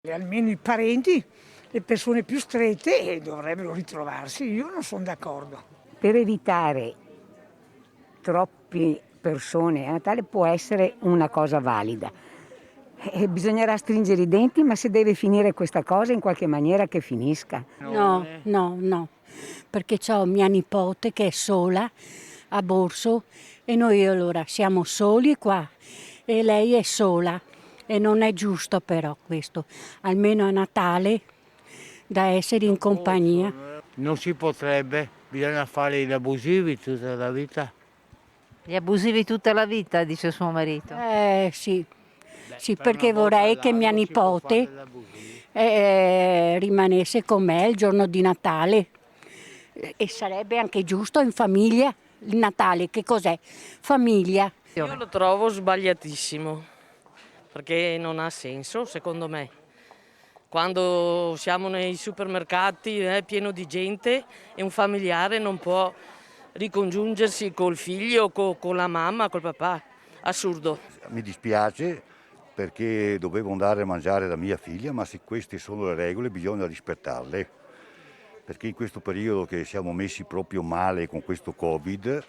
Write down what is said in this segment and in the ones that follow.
Almeno i parenti, le persone più strette dovrebbero ritrovarsi, io non sono d'accordo. Per evitare troppe persone a Natale può essere una cosa valida. Bisognerà stringere i denti, ma se deve finire questa cosa in qualche maniera che finisca. No, perché ho mia nipote che è sola a Borso e noi allora siamo soli qua e lei è sola e non è giusto però questo, almeno a Natale da essere in compagnia. Non si potrebbe, bisogna fare gli abusivi tutta la vita. Gli abusivi tutta la vita, dice suo marito. Sì, sì, Per perché una volta vorrei che mia all'anno si può fare nipote gli abusivi. rimanesse con me il giorno di Natale e sarebbe anche giusto in famiglia. Il Natale che cos'è? Famiglia. Io lo trovo sbagliatissimo, perché non ha senso secondo me. Quando siamo nei supermercati è pieno di gente e un familiare non può ricongiungersi col figlio, con la mamma, col papà. Assurdo. Mi dispiace perché dovevo andare a mangiare da mia figlia, ma se queste sono le regole bisogna rispettarle. Perché in questo periodo che siamo messi proprio male con questo Covid,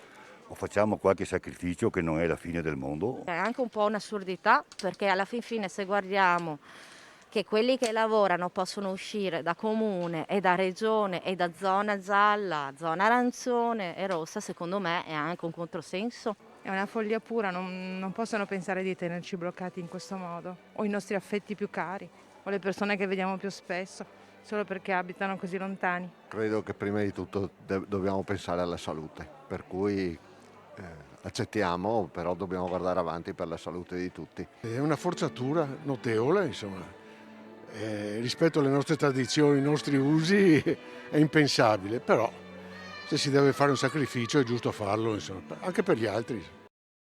o facciamo qualche sacrificio che non è la fine del mondo. È anche un po' un'assurdità perché alla fin fine se guardiamo che quelli che lavorano possono uscire da comune e da regione e da zona gialla, zona arancione e rossa, secondo me è anche un controsenso. È una follia pura, non possono pensare di tenerci bloccati in questo modo, o i nostri affetti più cari, o le persone che vediamo più spesso, solo perché abitano così lontani. Credo che prima di tutto dobbiamo pensare alla salute, per cui accettiamo, però dobbiamo guardare avanti per la salute di tutti. È una forzatura notevole, insomma. Rispetto alle nostre tradizioni, ai nostri usi, è impensabile, però se si deve fare un sacrificio è giusto farlo, insomma, anche per gli altri.